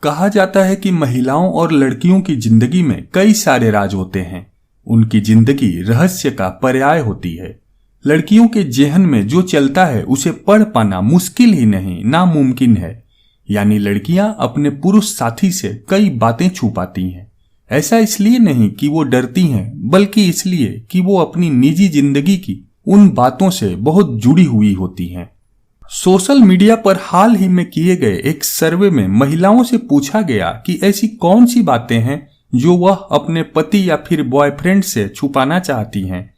कहा जाता है कि महिलाओं और लड़कियों की जिंदगी में कई सारे राज होते हैं। उनकी जिंदगी रहस्य का पर्याय होती है। लड़कियों के जेहन में जो चलता है उसे पढ़ पाना मुश्किल ही नहीं नामुमकिन है। यानी लड़कियां अपने पुरुष साथी से कई बातें छुपाती हैं। ऐसा इसलिए नहीं कि वो डरती हैं, बल्कि इसलिए कि वो अपनी निजी जिंदगी की उन बातों से बहुत जुड़ी हुई होती हैं। सोशल मीडिया पर हाल ही में किए गए एक सर्वे में महिलाओं से पूछा गया कि ऐसी कौन सी बातें हैं जो वह अपने पति या फिर बॉयफ्रेंड से छुपाना चाहती हैं।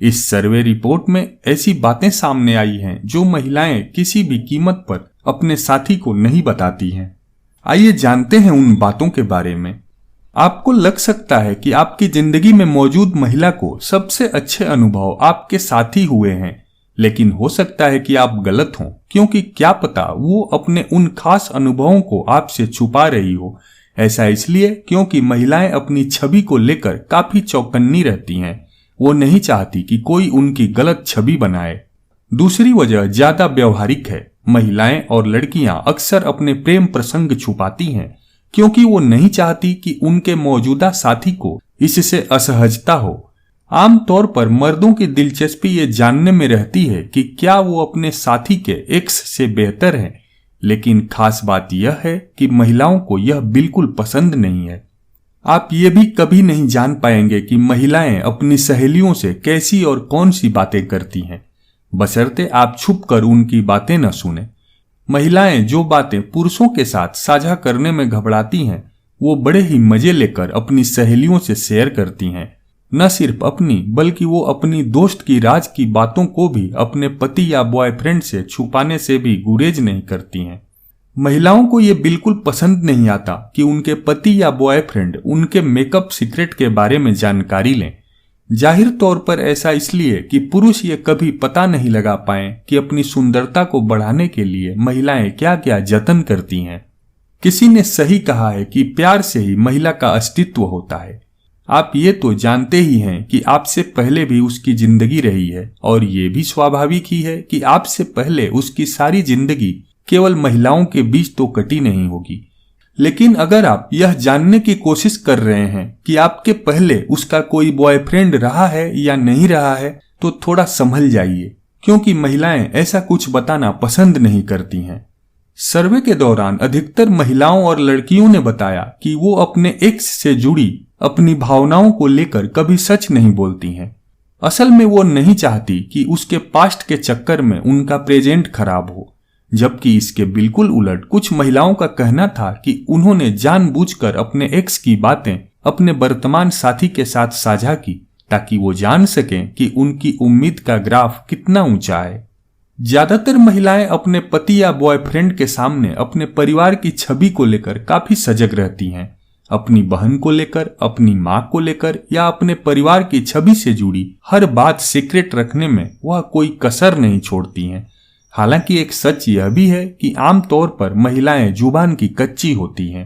इस सर्वे रिपोर्ट में ऐसी बातें सामने आई हैं जो महिलाएं किसी भी कीमत पर अपने साथी को नहीं बताती हैं। आइए जानते हैं उन बातों के बारे में। आपको लग सकता है कि आपकी जिंदगी में मौजूद महिला को सबसे अच्छे अनुभव आपके साथी हुए हैं, लेकिन हो सकता है कि आप गलत हों, क्योंकि क्या पता वो अपने उन खास अनुभवों को आपसे छुपा रही हो। ऐसा इसलिए क्योंकि महिलाएं अपनी छवि को लेकर काफी चौकन्नी रहती हैं। वो नहीं चाहती कि कोई उनकी गलत छवि बनाए। दूसरी वजह ज्यादा व्यवहारिक है। महिलाएं और लड़कियां अक्सर अपने प्रेम प्रसंग छुपाती हैं, क्योंकि वो नहीं चाहती कि उनके मौजूदा साथी को इससे असहजता हो। आमतौर पर मर्दों की दिलचस्पी ये जानने में रहती है कि क्या वो अपने साथी के एक्स से बेहतर है, लेकिन खास बात यह है कि महिलाओं को यह बिल्कुल पसंद नहीं है। आप ये भी कभी नहीं जान पाएंगे कि महिलाएं अपनी सहेलियों से कैसी और कौन सी बातें करती हैं, बशर्ते आप छुप कर उनकी बातें न सुने। महिलाएं जो बातें पुरुषों के साथ साझा करने में घबराती हैं, वो बड़े ही मजे लेकर अपनी सहेलियों से शेयर करती हैं। न सिर्फ अपनी, बल्कि वो अपनी दोस्त की राज की बातों को भी अपने पति या बॉयफ्रेंड से छुपाने से भी गुरेज नहीं करती हैं। महिलाओं को ये बिल्कुल पसंद नहीं आता कि उनके पति या बॉयफ्रेंड उनके मेकअप सीक्रेट के बारे में जानकारी लें। जाहिर तौर पर ऐसा इसलिए कि पुरुष ये कभी पता नहीं लगा पाए कि अपनी सुंदरता को बढ़ाने के लिए महिलाएं क्या क्या जतन करती हैं। किसी ने सही कहा है कि प्यार से ही महिला का अस्तित्व होता है। आप ये तो जानते ही हैं कि आपसे पहले भी उसकी जिंदगी रही है, और ये भी स्वाभाविक ही है कि आपसे पहले उसकी सारी जिंदगी केवल महिलाओं के बीच तो कटी नहीं होगी। लेकिन अगर आप यह जानने की कोशिश कर रहे हैं कि आपके पहले उसका कोई बॉयफ्रेंड रहा है या नहीं रहा है, तो थोड़ा संभल जाइए, क्योंकि महिलाएं ऐसा कुछ बताना पसंद नहीं करती हैं। सर्वे के दौरान अधिकतर महिलाओं और लड़कियों ने बताया कि वो अपने एक्स से जुड़ी अपनी भावनाओं को लेकर कभी सच नहीं बोलती हैं। असल में वो नहीं चाहती कि उसके पास्ट के चक्कर में उनका प्रेजेंट खराब हो, जबकि इसके बिल्कुल उलट कुछ महिलाओं का कहना था कि उन्होंने जानबूझकर अपने एक्स की बातें अपने वर्तमान साथी के साथ साझा की, ताकि वो जान सकें कि उनकी उम्मीद का ग्राफ कितना ऊंचा है। ज्यादातर महिलाएं अपने पति या बॉयफ्रेंड के सामने अपने परिवार की छवि को लेकर काफी सजग रहती हैं। अपनी बहन को लेकर, अपनी माँ को लेकर या अपने परिवार की छवि से जुड़ी हर बात सीक्रेट रखने में वह कोई कसर नहीं छोड़ती हैं। हालांकि एक सच यह भी है कि आमतौर पर महिलाएं जुबान की कच्ची होती हैं।